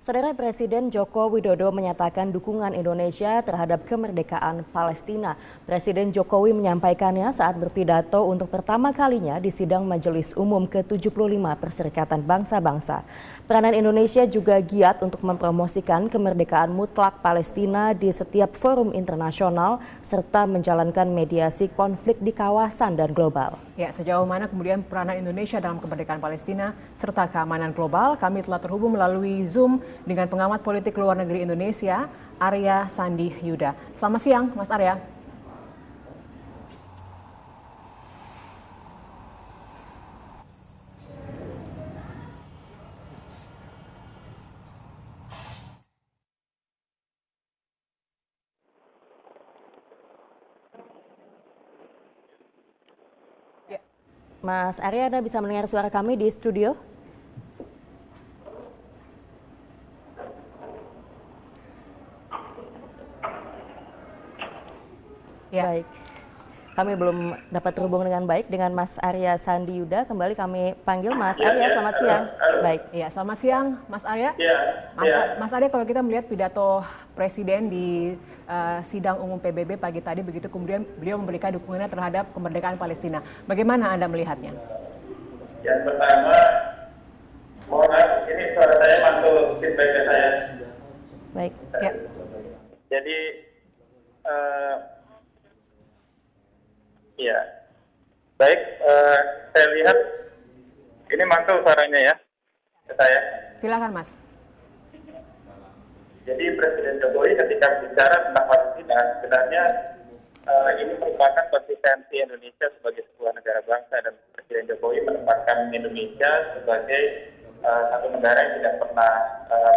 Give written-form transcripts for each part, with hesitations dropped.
Saudara Presiden Joko Widodo menyatakan dukungan Indonesia terhadap kemerdekaan Palestina. Presiden Jokowi menyampaikannya saat berpidato untuk pertama kalinya di sidang Majelis Umum ke-75 Perserikatan Bangsa-Bangsa. Peranan Indonesia juga giat untuk mempromosikan kemerdekaan mutlak Palestina di setiap forum internasional serta menjalankan mediasi konflik di kawasan dan global. Ya, sejauh mana kemudian peranan Indonesia dalam kemerdekaan Palestina serta keamanan global, kami telah terhubung melalui Zoom dengan pengamat politik luar negeri Indonesia, Arya Sandi Yuda. Selamat siang, Mas Arya. Mas Arya, Anda bisa mendengar suara kami di studio? Ya. Baik, kami belum dapat terhubung dengan baik dengan Mas Arya Sandi Yuda. Kembali kami panggil Mas Arya, selamat siang. Baik. Ya, selamat siang Mas Arya. Mas Arya, kalau kita melihat pidato Presiden di sidang umum PBB pagi tadi, begitu kemudian beliau memberikan dukungannya terhadap kemerdekaan Palestina. Bagaimana Anda melihatnya? Yang pertama, mohon maaf, ini suara saya mantul feedbacknya saya. Baik. Ya. Jadi, ya, baik. Saya lihat ini mantul suaranya ya, ke saya. Silakan Mas. Jadi Presiden Jokowi ketika bicara tentang Palestina, sebenarnya ini merupakan konsistensi Indonesia sebagai sebuah negara bangsa, dan Presiden Jokowi menempatkan Indonesia sebagai satu negara yang tidak pernah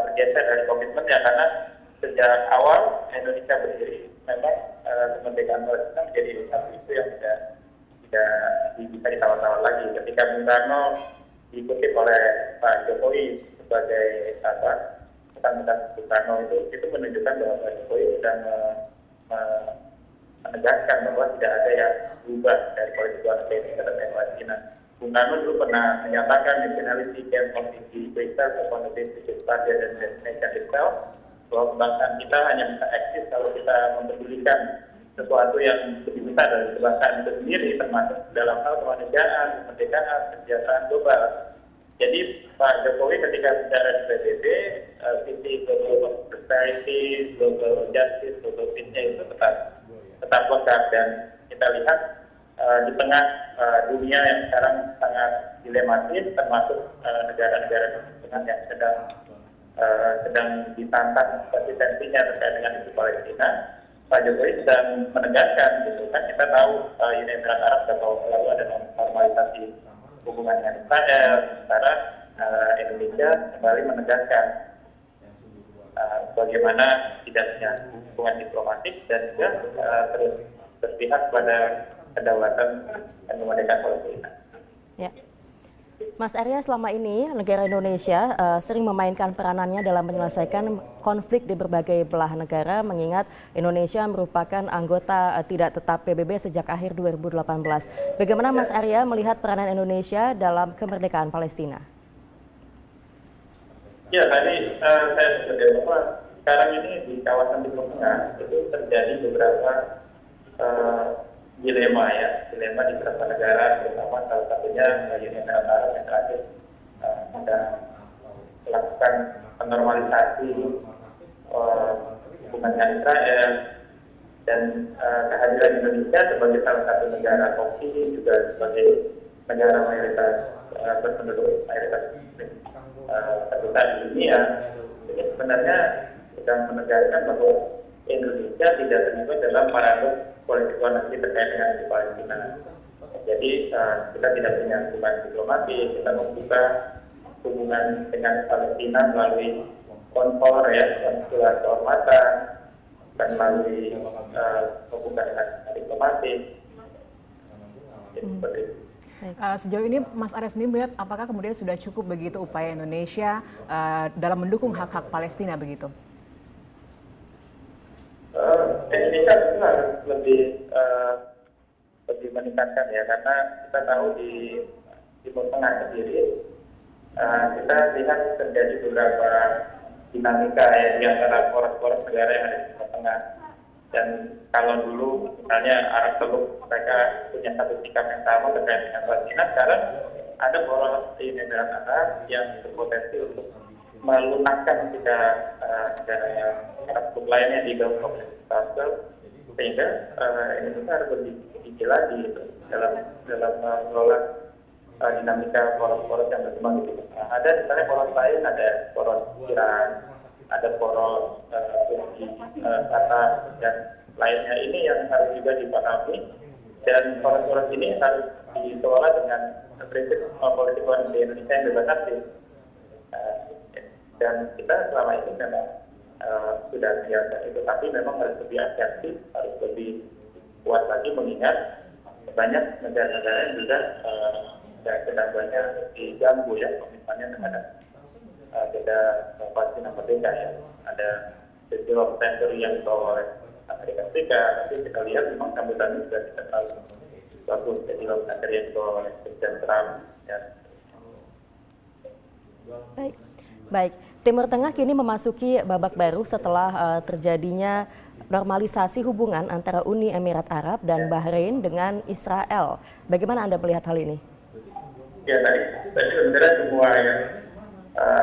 bergeser dari komitmennya, karena sejak awal Indonesia berdiri memang kemerdekaan Palestina menjadi satu isu yang tidak bisa ditawar-tawar lagi. Ketika Bung Karno dikutip oleh Pak Jokowi sebagai pesan-pesan Bung Karno itu menunjukkan bahwa Pak Jokowi sedang menegaskan bahwa tidak ada yang berubah dari politik luar negeri terhadap Palestina. Bung Karno dulu pernah menyatakan nationality can only be itself upon the basis of status and nation itself, bahwa kebangsaan kita hanya bisa eksis kalau kita mempedulikan sesuatu yang lebih besar dari kebangsaan itu sendiri, termasuk dalam hal kemanusiaan, kemerdekaan, kesejahteraan global. Jadi Pak Jokowi ketika bicara di PBB, visi global prosperity, global justice, global peace-nya itu tetap lengkap, dan kita lihat di tengah dunia yang sekarang sangat dilematis, termasuk negara-negara yang sedang ditantang konsistensinya terkait dengan isu Palestina, Pak Jokowi sedang menegaskan gitu kan. Kita tahu Uni Emirat Arab selalu ada normalisasi hubungan dengan Israel, sementara Indonesia kembali menegaskan bagaimana tidaknya hubungan diplomatik dan juga terus berpihak pada kedaulatan dan kemerdekaan Palestina. Ya. Mas Arya, selama ini negara Indonesia sering memainkan peranannya dalam menyelesaikan konflik di berbagai belahan negara, mengingat Indonesia merupakan anggota tidak tetap PBB sejak akhir 2018. Bagaimana Mas Arya melihat peranan Indonesia dalam kemerdekaan Palestina? Ya, tadi saya sudah bahwa sekarang ini di kawasan Timur Tengah itu terjadi beberapa dilema di beberapa negara, terutama salah satunya Uni Emirat Arab yang terakhir sedang melakukan penormalisasi hubungan dengan Israel, dan kehadiran Indonesia sebagai salah satu negara koki, juga sebagai negara mayoritas berpenduduk mayoritas terbesar di dunia, ini sebenarnya sedang menegaskan bahwa Indonesia tidak terlibat dalam paradoks politik luar negeri terkait dengan isu Palestina. Jadi kita tidak punya hubungan diplomatik, kita membuka hubungan dengan Palestina melalui konfor konsulat kehormatan, dan melalui hubungan dengan diplomatik. Seperti itu. Sejauh ini Mas Arya sendiri melihat apakah kemudian sudah cukup begitu upaya Indonesia dalam mendukung hak-hak Palestina begitu? Indonesia itu harus lebih meningkatkan ya, karena kita tahu di Timur Tengah sendiri kita lihat terjadi beberapa dinamika ya di antara poros-poros negara yang ada di Timur Tengah. Dan kalau dulu misalnya Arab Teluk mereka punya satu sikap yang sama terkait dengan Palestina, sekarang ada poros di negara Arab yang berpotensi untuk melunakkan jika negara yang Arab Teluk lainnya di Gulf of Mexico, sehingga Indonesia harus lebih gigih lagi dalam mengelola dinamika poros-poros yang berkembang di Timur Tengah. Ada misalnya poros lain, ada poros Iran, ada poros Turki, Qatar, dan lainnya. Ini yang harus juga dipahami, dan poros-poros ini harus dikelola dengan prinsip politik luar negeri Indonesia yang bebas aktif. Dan kita selama ini memang sudah biasa itu, tapi memang harus lebih asertif, harus lebih kuat lagi, mengingat banyak negara-negara yang juga sedang banyak diganggu ya komitmennya terhadap beda Palestina merdeka ya. Ada the deal of century yang dibawa oleh Amerika Serikat, tapi kita lihat memang sambutannya sudah tidak terlalu bagus. The deal of century yang dibawa oleh Presiden Trump ya. Baik. Timur Tengah kini memasuki babak baru setelah terjadinya normalisasi hubungan antara Uni Emirat Arab dan Bahrain dengan Israel. Bagaimana Anda melihat hal ini? Ya, tadi sebenarnya semua yang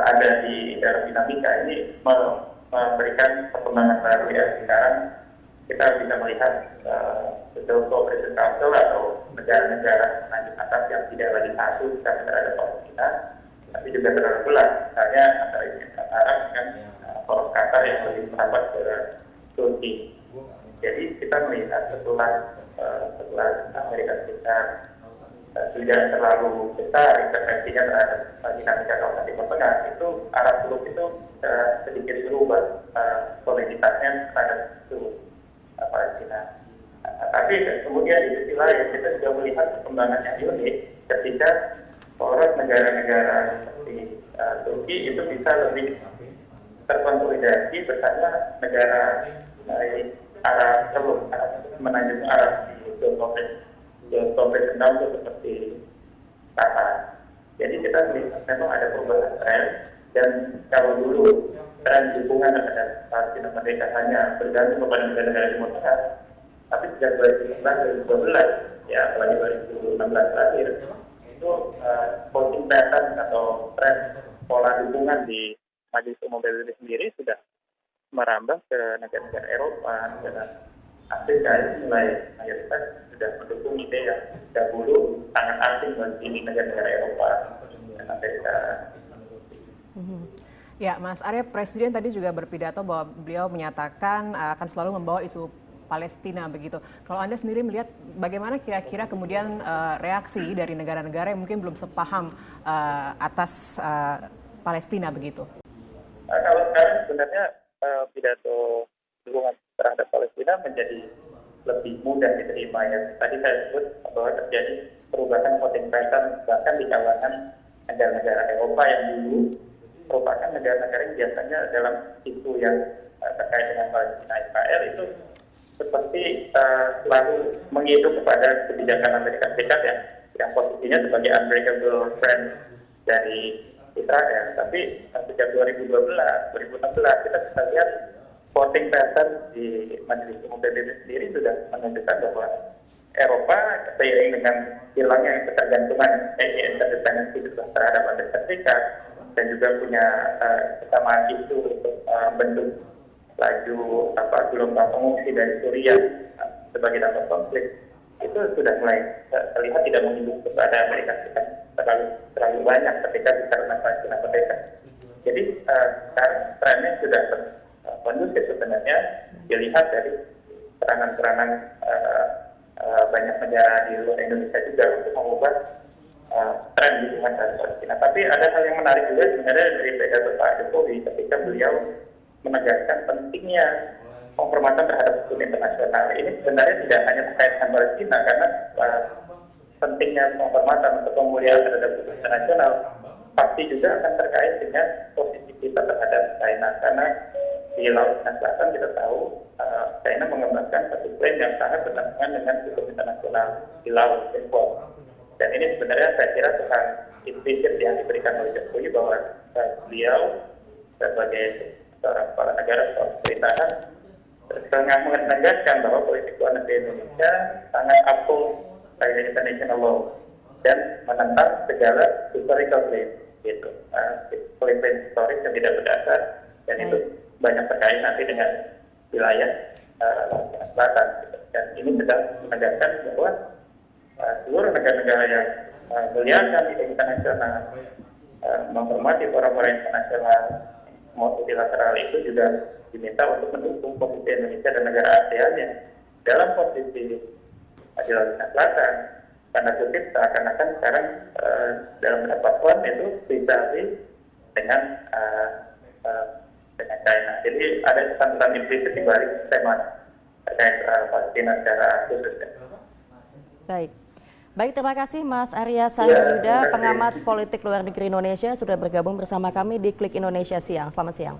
ada di dalam dinamika ini memberikan perkembangan baru ya. Sekarang kita bisa melihat betul Cooperation Council atau negara-negara lanjut atas yang tidak lagi satu terhadap Palestina, tapi juga terlalu belah. Misalnya antara Emirat Arab dengan poros Qatar yang lebih merapat ke Turki. Jadi kita melihat setelah Amerika Serikat sudah terlalu besar intervensinya terhadap dinamika kawasan Timur Tengah, itu Arab Teluk itu sedikit berubah soliditasnya terhadap Palestina. Tapi kemudian di sisi lain kita juga melihat perkembangan yang unik ketika poros negara-negara seperti Turki itu bisa lebih terkonsolidasi bersama negara Arab Teluk, menanjung Arab di Cooperation Council seperti Qatar. Jadi kita melihat memang ada perubahan tren, dan kalau dulu tren dukungan terhadap Palestina merdeka hanya bergantung kepada negara-negara Timur Tengah, tapi sejak 2011 ya apalagi 2016 terakhir itu voting pattern atau tren pola dukungan di Majelis Umum PBB sendiri sudah merambah ke negara-negara Eropa, negara Afrika. Itu mulai mayoritas sudah mendukung ide yang dahulu sangat asing bagi negara-negara Eropa dan Amerika. Ya, Mas Arya, Presiden tadi juga berpidato bahwa beliau menyatakan akan selalu membawa isu Palestina begitu. Kalau Anda sendiri melihat bagaimana kira-kira kemudian reaksi dari negara-negara yang mungkin belum sepaham atas Palestina begitu? Kalau sekarang sebenarnya pidato dukungan terhadap Palestina menjadi lebih mudah diterima ya. Tadi saya sebut bahwa terjadi perubahan voting pattern bahkan di kalangan negara-negara Eropa yang dulu merupakan negara-negara yang biasanya dalam isu yang terkait dengan Palestina Israel itu seperti selalu menghidup kepada kebijakan Amerika Serikat yang posisinya sebagai unbreakable friend dari Israel. Tapi sejak 2016 kita bisa lihat voting pattern di Majelis Umum PBB sendiri sudah menunjukkan bahwa Eropa seiring dengan hilangnya ketergantungan interdependensi terhadap Amerika Serikat dan juga punya kesamaan isu untuk membentuk laju gelombang pengungsi dari Suriah sebagai dampak konflik, itu sudah mulai terlihat tidak menghidup kepada Amerika Serikat terlalu banyak ketika bicara tentang Palestina merdeka. Jadi trennya sudah kondusif sebenarnya dilihat dari peranan banyak negara di luar Indonesia juga untuk mengubah tren dukungan terhadap Palestina. Tapi ada hal yang menarik juga sebenarnya dari pidato Pak Jokowi ketika beliau menegaskan pentingnya penghormatan terhadap hukum internasional. Ini sebenarnya tidak hanya terkait dengan Palestina, karena pentingnya penghormatan untuk pemulihan terhadap hukum internasional pasti juga akan terkait dengan posisi kita terhadap China. Karena di Laut Cina Selatan kita tahu China mengembangkan satu klaim yang sangat bertentangan dengan hukum internasional di laut. Dan ini sebenarnya saya kira pesan implisit yang diberikan oleh Jokowi bahwa beliau sebagai seorang kepala negara, seorang pemerintahan, sangat menegaskan bahwa politik luar negeri Indonesia sangat uphold international law dan menentang segala historical claim, gitu, klaim historis yang tidak berdasar, dan itu banyak terkait nanti dengan wilayah Laut Selatan. Dan ini sedang menegaskan bahwa seluruh negara-negara yang muliakan internasional, menghormati forum-forum internasional multilateral itu juga diminta untuk mendukung posisi Indonesia dan negara ASEAN yang dalam posisi di Laut Selatan. Karena kutip seakan-akan sekarang dalam beberapa front itu rivali dengan China. Jadi ada pesan-pesan implisit di balik tema terkait Palestina secara khusus. Baik. Baik, terima kasih Mas Arya Sanyuda, pengamat politik luar negeri Indonesia, sudah bergabung bersama kami di Klik Indonesia Siang. Selamat siang.